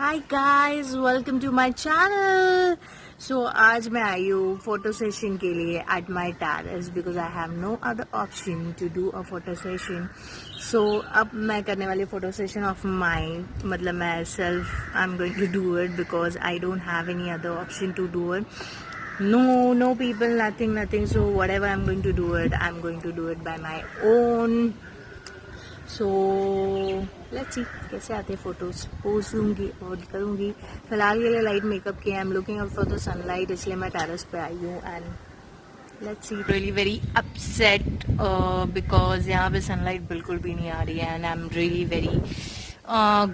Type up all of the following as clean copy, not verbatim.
Hi guys, welcome to my channel. So आज मैं आई हूँ फोटो सेशन के लिए at my terrace because I have no other option to do a photo session. So अब मैं करने वाली फ़ोटो सेशन ऑफ माइंड, मतलब मैं self I am going to do it because I don't have any other option to do it. No people, nothing. So whatever I'm going to do it, I'm going to do it by my own. So let's सी कैसे आते हैं photos. Pose दूंगी और करूँगी. फिलहाल के लिए light makeup किया. I am looking out for the sunlight, इसलिए मैं टेरेस पे आई हूँ. And let's see, really very upset because यहाँ पे सनलाइट बिल्कुल भी नहीं आ रही है. And I am really very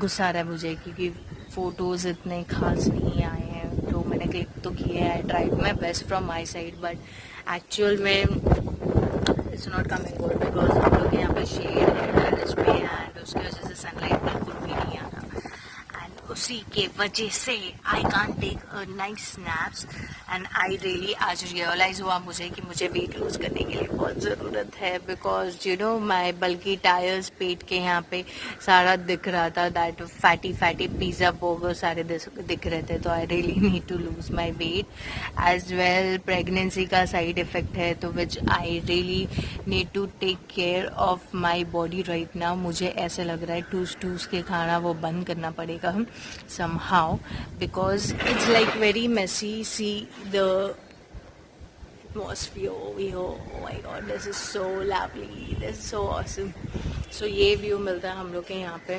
गुस्सा आ रहा है मुझे क्योंकि फ़ोटोज़ इतने खास नहीं आए हैं. तो मैंने क्लिक तो किया है, tried my best from my side, but actual में it's not coming good because हम लोग के यहाँ पे शेड है टेरेस पे एंड उसकी वजह से सनलाइट बिल्कुल भी नहीं आ रहा. एंड उसी के वजह से I can't take nice snaps. And I really आज रियलाइज़ हुआ मुझे कि मुझे वेट लूज़ करने के लिए बहुत ज़रूरत है बिकॉज यू नो माई बल्कि टायर्स पेट के यहाँ पे सारा दिख रहा था. दैट फैटी पिज़्ज़ा बर्गर सारे दिख रहे थे. तो I really need to lose my weight as well. Pregnancy का साइड इफ़ेक्ट है तो which I really need to take care of my body right now. मुझे ऐसे लग रहा है टूस के खाना वो बंद करना पड़ेगा somehow because it's like very messy. See the atmosphere over here. Oh my god, this is so lovely, this is so awesome. So ये व्यू मिलता है हम लोग के यहाँ पे.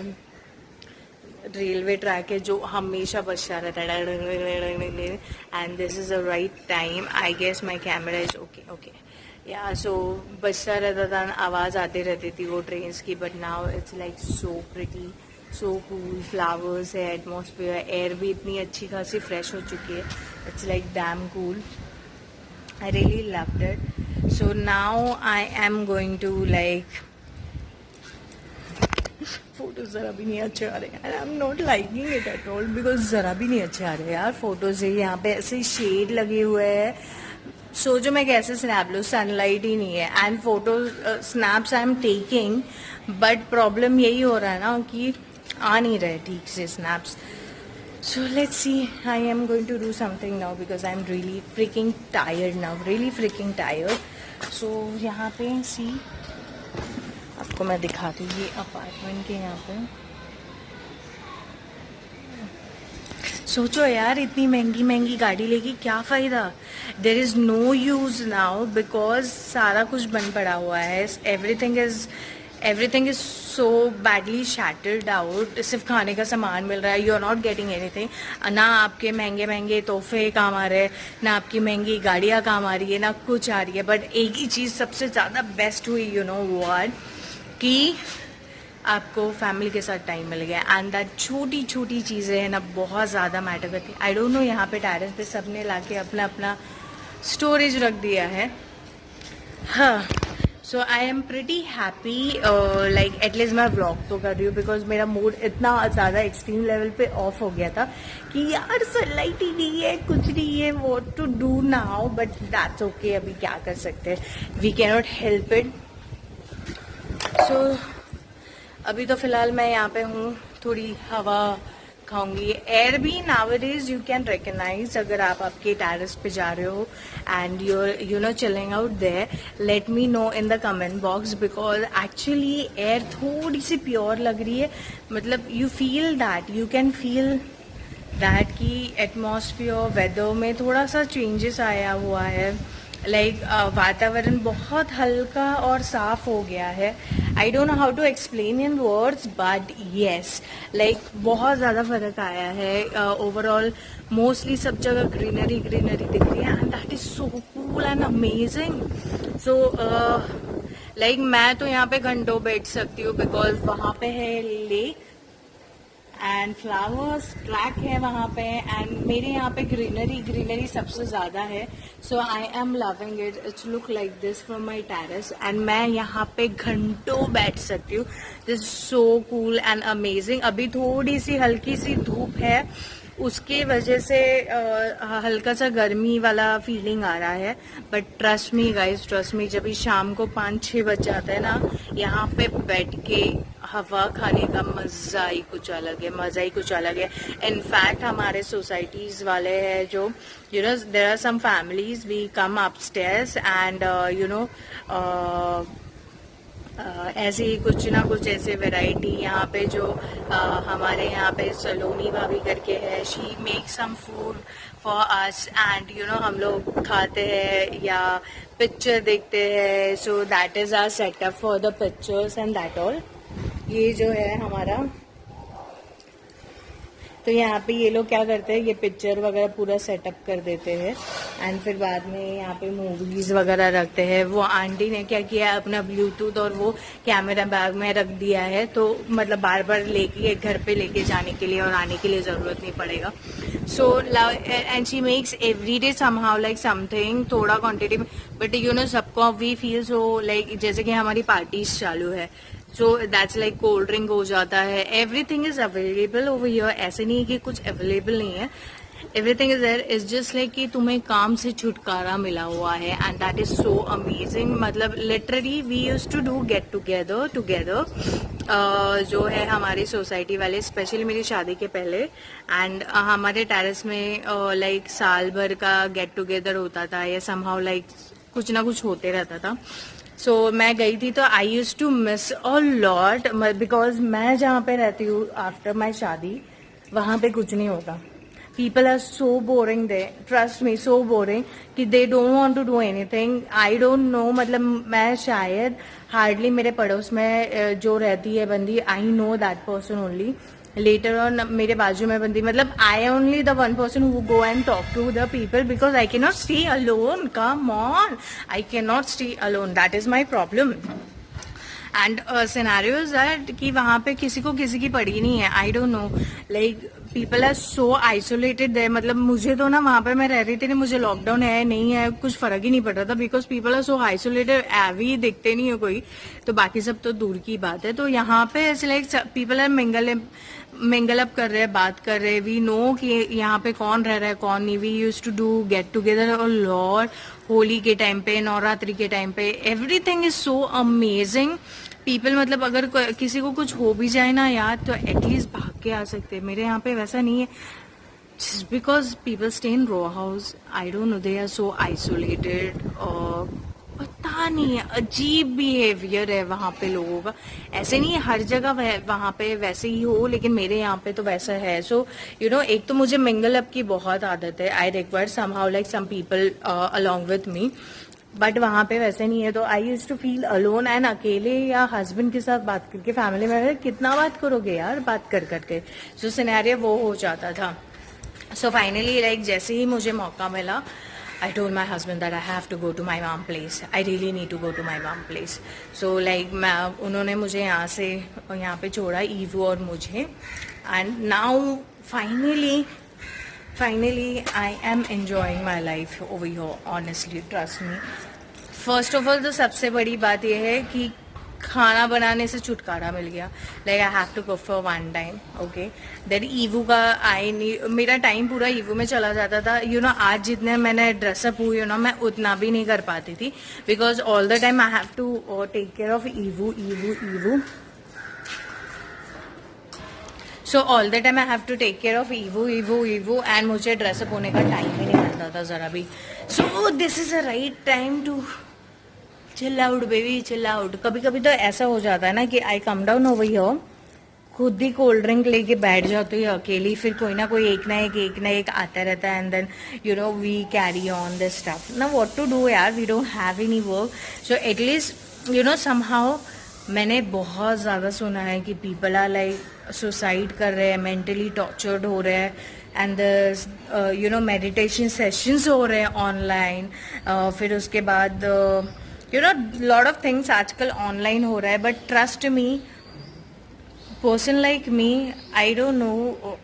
रेलवे ट्रैक है जो हमेशा बजता रहता है and this is the right time. I guess my camera is okay yeah. So बजता रहता था, आवाज़ आती रहती थी वो ट्रेन्स की. But now it's like so pretty, so cool. Flowers है, एटमॉस्फेयर, एयर भी इतनी अच्छी खासी फ्रेश हो चुकी है. It's like damn cool. I really loved it. So now I am going to like photos ज़रा भी नहीं अच्छे आ रहे हैं. I am not liking it at all because ज़रा भी नहीं अच्छे आ रहे हैं यार फोटोज. यहाँ पे ऐसे शेड लगे हुए हैं. सोचो मैं कैसे स्नैप लूँ, सनलाइट ही नहीं है. And photo snaps I am taking but problem यही हो रहा है ना कि आ नहीं रहे ठीक से snaps. So let's see, I am going to do something now because I am really fricking tired now, really fricking tired. So यहाँ पे सी आपको मैं दिखाती हूँ ये अपार्टमेंट के यहाँ पे. सोचो यार इतनी महंगी गाड़ी लेके क्या फ़ायदा. There is no use now because सारा कुछ बंद पड़ा हुआ है. Everything is so badly shattered out. सिर्फ खाने का सामान मिल रहा है. You are not getting anything. ना आपके महंगे तोहफे काम आ रहे हैं, ना आपकी महंगी गाड़ियाँ काम आ रही है, ना कुछ आ रही है. बट एक ही चीज़ सबसे ज़्यादा बेस्ट हुई, यू नो व्हाट, कि आपको फैमिली के साथ टाइम मिल गया. एंड दैट छोटी चीज़ें हैं ना बहुत ज़्यादा मैटर करती है. आई डोंट नो यहाँ पे टेरेस पे सबने लाके अपना स्टोरेज रख दिया है. हाँ, so I am pretty happy. Like at least मैं व्लॉग तो कर रही हूँ बिकॉज मेरा मूड इतना ज़्यादा एक्सट्रीम लेवल पे ऑफ हो गया था कि यार सनलाइट ही नहीं है, कुछ नहीं है, what to do now. But that's okay, अभी क्या कर सकते हैं, we can not help it. So अभी तो फिलहाल मैं यहाँ पे हूँ, थोड़ी हवा खाऊंगी. एयर भी नाउअडेज यू कैन रिकग्नाइज अगर आप आपके टेरेस पे जा रहे हो and you know chilling out there. Let me know in the comment box because actually air थोड़ी सी प्योर लग रही है. मतलब you feel that, you can feel that कि एटमॉस्फेयर वेदर में थोड़ा सा चेंजेस आया हुआ है. लाइक वातावरण बहुत हल्का और साफ हो गया है. I don't know how to explain in words but yes, like बहुत ज़्यादा फर्क आया है. ओवरऑल मोस्टली सब जगह ग्रीनरी दिख रही है and that is so cool and amazing. So like मैं तो यहाँ पे घंटों बैठ सकती हूँ बिकॉज वहाँ पे है लेक एंड फ्लावर्स ट्रैक है वहाँ पे. एंड मेरे यहाँ पे ग्रीनरी सबसे ज़्यादा है. So I am loving it. It's look like this from my terrace and मैं यहाँ पे घंटों बैठ सकती हूँ. This so cool and amazing. अभी थोड़ी सी हल्की सी धूप है उसके वजह से हल्का सा गर्मी वाला फीलिंग आ रहा है। But trust me guys, trust me, जब भी शाम को 5-6 बज जाता है ना, यहाँ पे बैठ के हवा खाने का मजा ही कुछ अलग है, मजा ही कुछ अलग है। इनफैक्ट हमारे सोसाइटीज वाले हैं जो there are some families, we come upstairs and ऐसे ही कुछ ना कुछ ऐसे वैरायटी यहाँ पे जो हमारे यहाँ पे सलोनी भाभी करके है, she make some food for us and हम लोग खाते हैं या पिक्चर देखते हैं। So that is our setup for the pictures and that all. ये जो है हमारा, तो यहाँ पे ये लोग क्या करते हैं, ये पिक्चर वगैरह पूरा सेटअप कर देते हैं एंड फिर बाद में यहाँ पे मूवीज वगैरह रखते हैं। वो आंटी ने क्या किया, अपना ब्लूटूथ और वो कैमरा बैग में रख दिया है, तो मतलब बार बार लेके घर पे लेके जाने के लिए और आने के लिए जरूरत नहीं पड़ेगा। So and she makes every day somehow like something, थोड़ा क्वांटिटी में, बट सबको वी फील सो लाइक जैसे कि हमारी पार्टीज चालू है, so that's like cold drink हो जाता है, everything is available over here. ऐसे नहीं है कि कुछ अवेलेबल नहीं है, everything is there. Is just like कि तुम्हें काम से छुटकारा मिला हुआ है and that is so amazing. मतलब literally we used to do get together जो है हमारी सोसाइटी वाले, स्पेशली मेरी शादी के पहले, एंड हमारे टेरेस में लाइक साल भर का गेट टुगेदर होता था या समहाउ लाइक कुछ ना कुछ होते रहता था। सो मैं गई थी तो I use to miss a lot, because मैं जहाँ पे रहती हूँ आफ्टर माई शादी वहाँ पे कुछ नहीं होगा। People are so boring they, trust me, so boring कि they don't want to do anything. I don't know, मतलब मैं शायद हार्डली मेरे पड़ोस में जो रहती है बंदी, I know that person only. Later on मेरे बाजू में बंदी, मतलब I only the one person who go and talk to the people because I can not stay alone. Come on, I can not stay alone, that is my problem. And scenarios that कि वहां पे किसी को किसी की पड़ी नहीं है। I don't know, like people are so isolated there. मतलब मुझे तो ना वहां पे मैं रह रही थी ना, मुझे लॉकडाउन है नहीं है कुछ फर्क ही नहीं पड़ रहा था, because people are so isolated, एवी दिखते नहीं है कोई, तो बाकी सब तो दूर की बात है। तो यहाँ पे ऐसे like people are mingle up कर रहे हैं, बात कर रहे हैं। वी नो कि यहाँ पे कौन रह रहा है कौन नहीं। We use to do get together और लॉर्ड, होली के टाइम पे, नवरात्रि के टाइम पे, everything is so amazing. People, मतलब अगर किसी को कुछ हो भी जाए ना यार, तो एटलीस्ट भाग के आ सकते हैं। मेरे यहाँ पे वैसा नहीं है, just because people stay in row house, I don't know, they are so isolated, और पता नहीं है, अजीब बिहेवियर है वहां पे लोगों का। ऐसे नहीं है हर जगह वहां पे वैसे ही हो, लेकिन मेरे यहाँ पे तो वैसा है। सो एक तो मुझे मिंगल अप की बहुत आदत है, I require somehow like some people along with me, but वहां पे वैसे नहीं है। तो I use to feel alone, and अकेले या हस्बैंड के साथ बात करके, फैमिली में कितना बात करोगे यार बात कर करके, सो सिनेरियो वो हो जाता था। सो फाइनली लाइक जैसे ही मुझे मौका मिला, I told my husband that I have to go to my mom place. I really need to go to my mom place. So like उन्होंने मुझे यहाँ पे छोड़ा, ईवू और मुझे, and now finally I am enjoying my life over here. Honestly, trust me. First of all, तो सबसे बड़ी बात यह है कि खाना बनाने से छुटकारा मिल गया। Like I have to cook for one time, okay. Then ईवू का मेरा टाइम पूरा ईवू में चला जाता था। आज जितने मैंने ड्रेसअप हुई मैं उतना भी नहीं कर पाती थी, because all the time I have to take care of ईवू। So all the time I have to take care of ईवू एंड मुझे ड्रेसअप होने का टाइम ही नहीं मिलता था जरा भी। So this is a right time to chill out baby, chill out. कभी कभी तो ऐसा हो जाता है ना कि I come down over here, खुद ही कोल्ड ड्रिंक लेके बैठ जाती हूँ अकेली, फिर कोई ना कोई एक ना एक आता रहता है, and then we carry on this stuff ना, व्हाट टू डू यार, we don't have any work. So at least somehow मैंने बहुत ज़्यादा सुना है कि पीपल आर लाइक सुसाइड कर रहे हैं, मेंटली टॉर्चर्ड हो रहे हैं, एंड मेडिटेशन सेशंस हो रहे हैं ऑनलाइन, फिर उसके बाद लॉट ऑफ थिंग्स आजकल ऑनलाइन हो रहा है। But trust me, person like me, I don't no,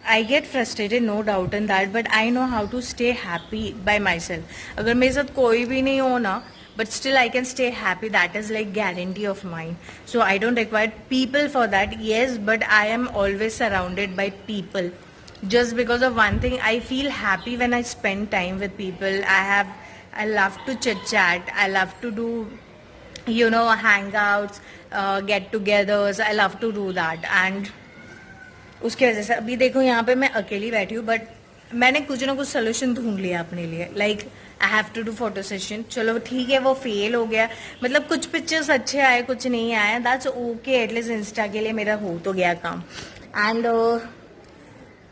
I get frustrated, no doubt in that, but I know how to stay happy by myself. अगर मेरे साथ कोई भी नहीं हो ना, but still I can stay happy, that is like guarantee of mine. So I don't require people for that, yes, but I am always surrounded by people just because of one thing. I feel happy when I spend time with people. I love to chit chat. I love to do, hangouts, get-togethers. I love to do that. And उसके वजह से अभी देखो यहाँ पे मैं अकेली बैठी हूँ, बट मैंने कुछ ना कुछ सोल्यूशन ढूंढ लिया अपने लिए. Like I have to do photo session. चलो ठीक है, वो फेल हो गया. मतलब कुछ पिक्चर्स अच्छे आए, कुछ नहीं आए. That's okay. एटलीस्ट इंस्टा के लिए मेरा हो तो गया काम. एंड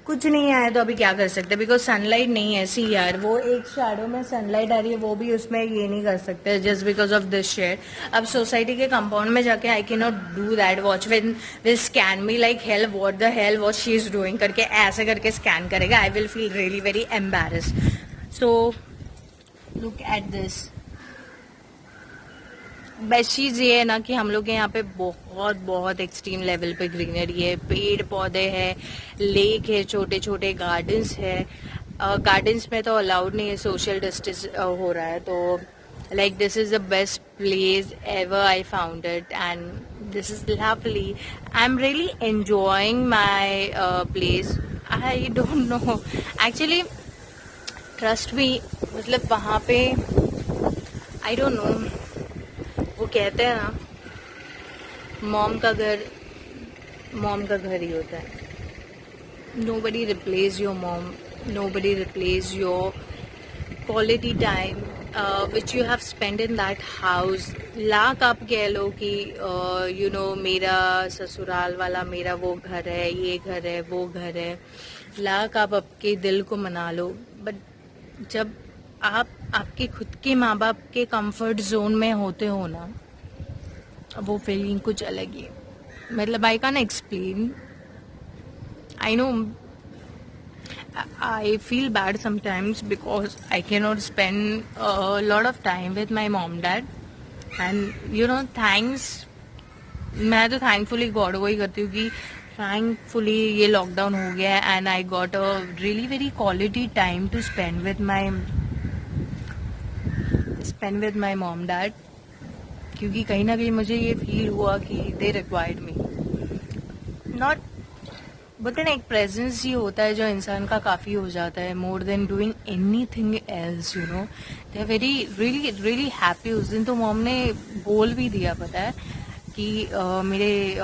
कुछ नहीं आया तो अभी क्या कर सकते, बिकॉज सनलाइट नहीं है. सी यार, वो एक शैडो में सनलाइट आ रही है, वो भी उसमें ये नहीं कर सकते just because of this shade. अब सोसाइटी के कंपाउंड में जाके I can not do that. Watch will scan me like hell, what the hell what she is doing करके ऐसे करके स्कैन करेगा. I will feel really very embarrassed. So look at this. Best चीज़ ये है ना कि हम लोग के यहाँ पे बहुत बहुत एक्सट्रीम लेवल पे ग्रीनरी है. पेड़ पौधे है, लेक है, छोटे छोटे गार्डन्स है. गार्डन्स में तो अलाउड नहीं है, सोशल डिस्टेंस हो रहा है. तो like this is the best place ever I found it and this is lovely. I am really enjoying my place. I don't no actually, trust me. मतलब वहाँ पे आई डोंट नो, वो कहते हैं ना, मॉम का घर ही होता है. Nobody replace your mom, nobody replace your quality time which you have spend in that house. Lakh आप कह लो कि मेरा ससुराल वाला मेरा वो घर है, ये घर है, वो घर है. लाख आप आपके दिल को मना लो, बट जब आप आपके खुद के माँ बाप के कंफर्ट जोन में होते हो ना, वो फीलिंग कुछ अलग ही है. मतलब I can explain. I know I feel bad sometimes because I cannot spend a lot of time with my mom dad. And thanks, मैं तो thankfully God को ही करती हूँ कि thankfully ये लॉकडाउन हो गया and I got a really very quality time to spend with my mom dad. क्योंकि कहीं ना कहीं मुझे ये फील हुआ कि they required me. Not but एक प्रेजेंस ही होता है जो इंसान का काफ़ी हो जाता है, more than doing anything else. They are very really really happy. उस दिन तो मॉम ने बोल भी दिया, पता है, कि मेरे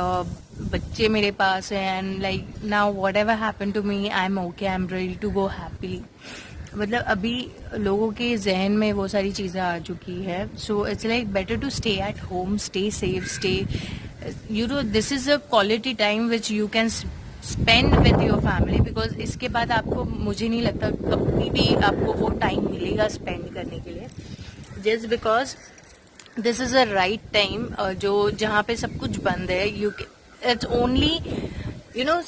बच्चे मेरे पास हैं and like now whatever happen to me I am okay, I am ready to go happily. मतलब अभी लोगों के जहन में वो सारी चीज़ें आ चुकी है. So it's like better to stay at home, stay safe, stay this is a quality time which you can spend with your family. Because इसके बाद आपको, मुझे नहीं लगता कभी भी आपको वो टाइम मिलेगा स्पेंड करने के लिए. Just because this is a right time जो जहाँ पे सब कुछ बंद है. इट्स ओनली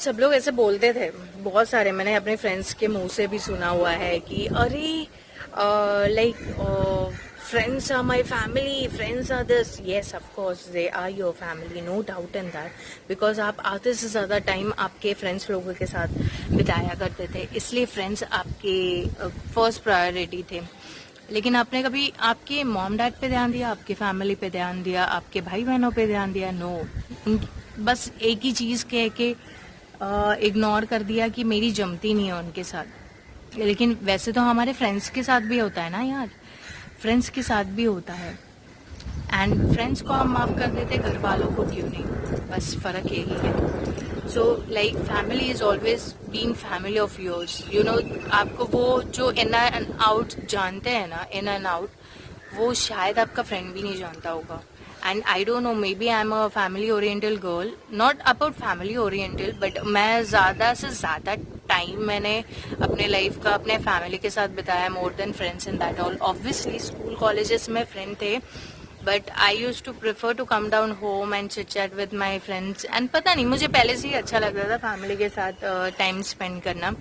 सब लोग ऐसे बोलते थे, बहुत सारे, मैंने अपने फ्रेंड्स के मुंह से भी सुना हुआ है कि अरे like friends are my family, friends are this. Yes, of course they are your family, no doubt in that, because आप आधे से ज़्यादा टाइम आपके फ्रेंड्स लोगों के साथ बिताया करते थे, इसलिए फ्रेंड्स आपके फर्स्ट प्रायोरिटी थे. लेकिन आपने कभी आपके मॉम डैड पे ध्यान दिया, आपके फैमिली पे ध्यान दिया, आपके भाई बहनों पे ध्यान दिया? नो. बस एक ही चीज़ कह के इग्नोर कर दिया कि मेरी जमती नहीं है उनके साथ. लेकिन वैसे तो हमारे फ्रेंड्स के साथ भी होता है ना यार, फ्रेंड्स के साथ भी होता है. एंड फ्रेंड्स को हम माफ़ कर देते, घर वालों को क्यों नहीं? बस फ़र्क यही है. So like family is always being family of yours. आपको वो जो इन एंड आउट जानते हैं ना, इन एंड आउट, वो शायद आपका फ्रेंड भी नहीं जानता होगा. And I don't know, maybe I am a family oriental girl, not about family oriental, but मैं ज़्यादा से ज़्यादा टाइम मैंने अपने लाइफ का अपने फैमिली के साथ बिताया, more than friends in that all. Obviously school colleges में फ्रेंड थे, but I use to prefer to come down home and chit chat with my friends. And पता नहीं, मुझे पहले से ही अच्छा लगता था फैमिली के साथ टाइम स्पेंड करना.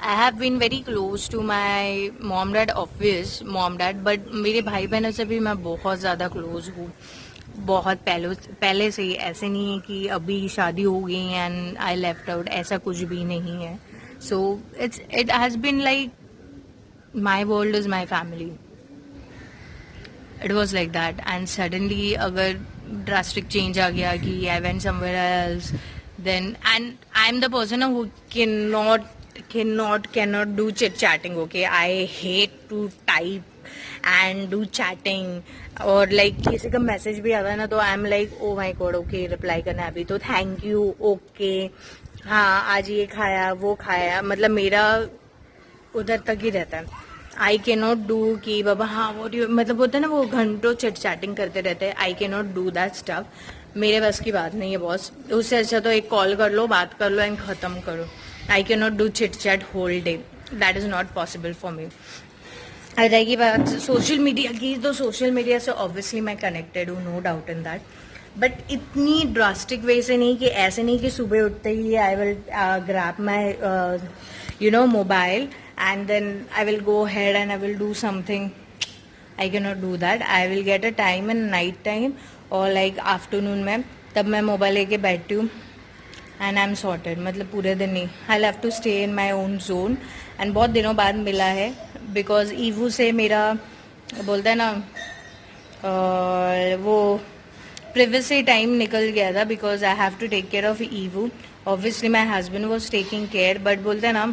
I have been very close to my mom dad, obvious mom dad, but मेरे भाई बहनों से भी मैं बहुत ज़्यादा क्लोज हूँ, बहुत पहले से ही. ऐसे नहीं है कि अभी शादी हो गई एंड आई लेफ्ट आउट, ऐसा कुछ भी नहीं है. So it has been like my world is my family. It was like that. And suddenly अगर ड्रास्टिक चेंज आ गया कि I went somewhere else, then and I am the person who cannot do chit chatting. Okay, I hate to type and do chatting. और like किसी का message भी आता है ना तो I am like oh my God, okay reply करना है अभी तो, थैंक यू, ओके, हाँ आज ये खाया वो खाया, मतलब मेरा उधर तक ही रहता है. आई कैन नॉट डू कि बाबा हाँ वो मतलब होता है ना वो घंटों चिट चैटिंग करते रहते हैं. आई can not do that stuff. मेरे बस की बात नहीं है बॉस. उससे अच्छा तो एक कॉल कर लो, बात कर लो एंड खत्म करो. I can not do chit chat whole day. That is not possible for me. रहेगी बात सोशल मीडिया की, तो सोशल मीडिया से ऑब्वियसली मैं कनेक्टेड हूँ, no doubt in that. But इतनी ड्रास्टिक वे से नहीं कि ऐसे नहीं कि सुबह उठते ही I will grab my mobile and then I will go ahead and I will do something. I cannot do that. I will get a time in night time or like afternoon में, तब मैं mobile लेके बैठती हूँ and I'm sorted. मतलब पूरे दिन नहीं. I'll have to stay in my own zone. and बहुत दिनों बाद मिला है because ईवू से मेरा बोलते हैं ना वो privacy time निकल गया था because I have to take care of Yiwu. Obviously my husband was taking care, but बोलते हैं ना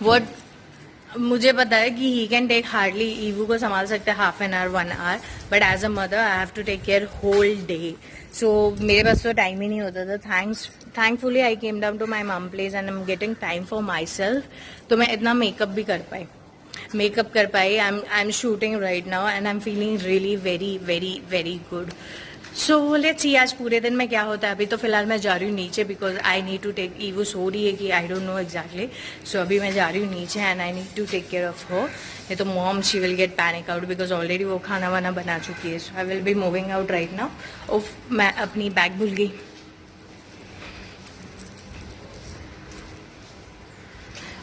What मुझे पता है कि ही कैन टेक हार्डली, ईवू को संभाल सकते हैं half an hour 1 hour, but as a mother I have to take care whole day. So मेरे पास तो टाइम ही नहीं होता था. Thankfully I came down to my mum place and I am getting time for myself. तो मैं इतना मेकअप भी कर पाई. I am shooting right now and I am feeling really very very very good. So let's सी आज पूरे दिन में क्या होता है. अभी तो फिलहाल मैं जा रही हूँ नीचे because I need to take, ईवू सो रही है कि I don't know exactly. So अभी मैं जा रही हूँ नीचे and I need to take care of her. ये तो mom she will get panic out because already वो खाना वाना बना चुकी है. So I will be moving out right now. ओफ मैं अपनी बैग भूल गई.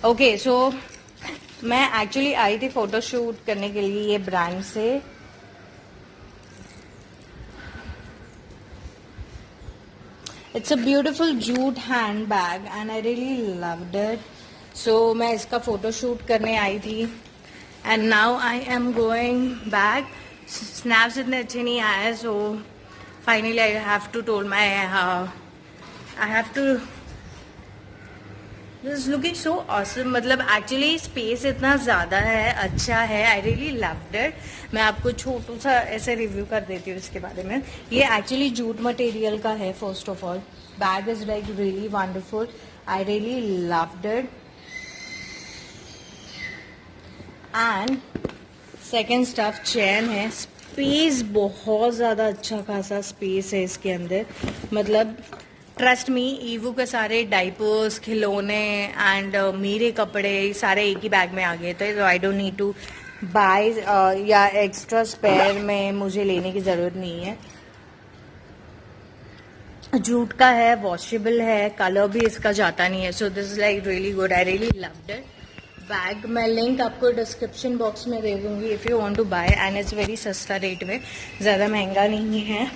ओके सो मैं एक्चुअली आई थी फोटोशूट करने के लिए ये ब्रांड से. It's a beautiful jute handbag and I really loved it. So मैं इसका फोटो शूट करने आई थी and now I am going back. Snaps इतने अच्छे नहीं आए so finally I have to told my I have to. This is looking so awesome. मतलब actually space इतना ज़्यादा है, अच्छा है. आई रियली लव्ड इट. मैं आपको छोटू सा ऐसे रिव्यू कर देती हूँ इसके बारे में. ये एक्चुअली जूट मटेरियल का है. First of all bag is like really wonderful. I really loved it. And second stuff chain है. स्पेस बहुत ज़्यादा अच्छा खासा स्पेस है इसके अंदर. मतलब ट्रस्ट मी, ईवू के सारे डाइपर्स, खिलौने एंड मेरे कपड़े सारे एक ही बैग में आ गए थे. तो I don't need to buy या एक्स्ट्रा स्पेयर में मुझे लेने की ज़रूरत नहीं है. जूट का है, वॉशेबल है, कलर भी इसका जाता नहीं है. So this is like really good. I really loved it. Bag मैं लिंक आपको डिस्क्रिप्शन बॉक्स में दे दूंगी if you want to buy and it's very सस्ता रेट में, ज़्यादा महंगा नहीं है.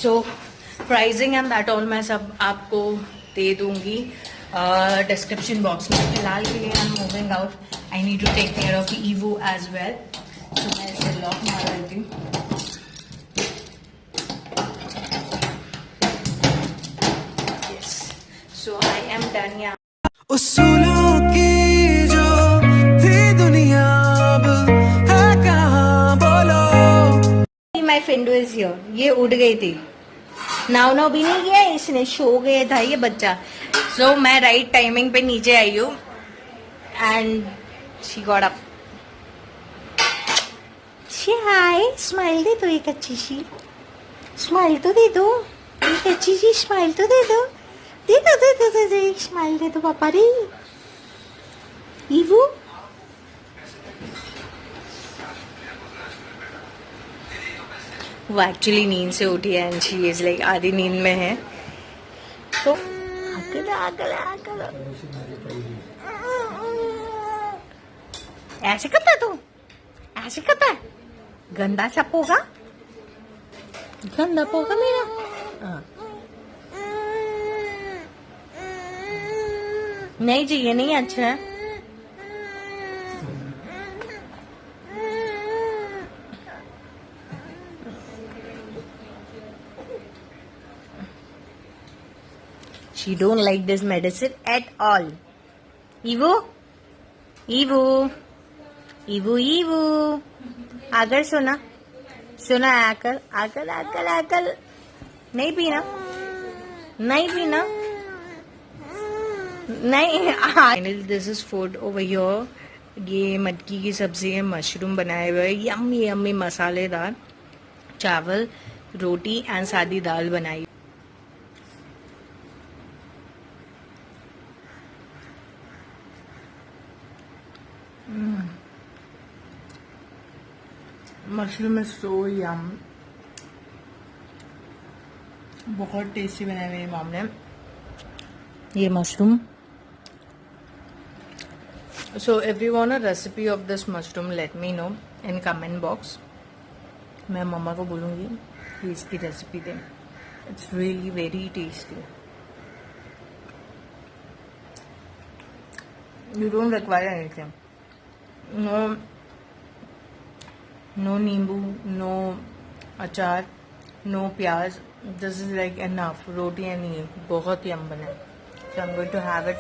So pricing and that all मैं सब आपको दे दूंगी डिस्क्रिप्शन बॉक्स में. फिलहाल के लिए I am moving out. I need to take care of ईवू एज वेल. तो मैं इसे लॉक मार लेती हूँ. Yes so I am done. यहाँ उसूलों की जो थी दुनिया अब है कहाँ बोलो. My friend is here. ये उड़ गई थी. नाव भी नहीं किया इसने, सो गया था ये बच्चा. सो मैं राइट टाइमिंग पे नीचे आई हूँ and she got up. Hi smile दे दो, एक अच्छी सी स्माइल तो दे दो. एक अच्छी सी स्माइल तो दे दो. दे दो दे दो दे दो एक स्माइल दे दो पापा रे. ईवू वो एक्चुअली नींद से उठी है एंड शी इज लाइक आधी नींद में है. तो ऐसे करता तू, ऐसे करता है. गंदा सा पोगा, गंदा पोगा मेरा. नहीं चाहिए, नहीं अच्छा है. She don't like this medicine at all. Evo, Evo, Evo, Evo. आकर सोना, सोना आकर, आकर, आकर, आकर. नहीं पीना, नहीं पीना, नहीं. This is food over here. ये मटकी की सब्जी है, मशरूम बनाए हुए, यम्मी यम्मी मसालेदार चावल, रोटी एंड सादी दाल बनाई. मशरूम इज सो यम. बहुत टेस्टी बनाए मेरी मॉम ने ये mushroom. So if you want a recipe of this mushroom, let me know in comment box. मैं मम्मा को बोलूँगी कि इसकी रेसिपी दें. It's really very tasty. You don't require anything. No नींबू, no अचार, no प्याज. This is like enough. रोटियाँ नहीं, बहुत यम बना. So I'm going to have it.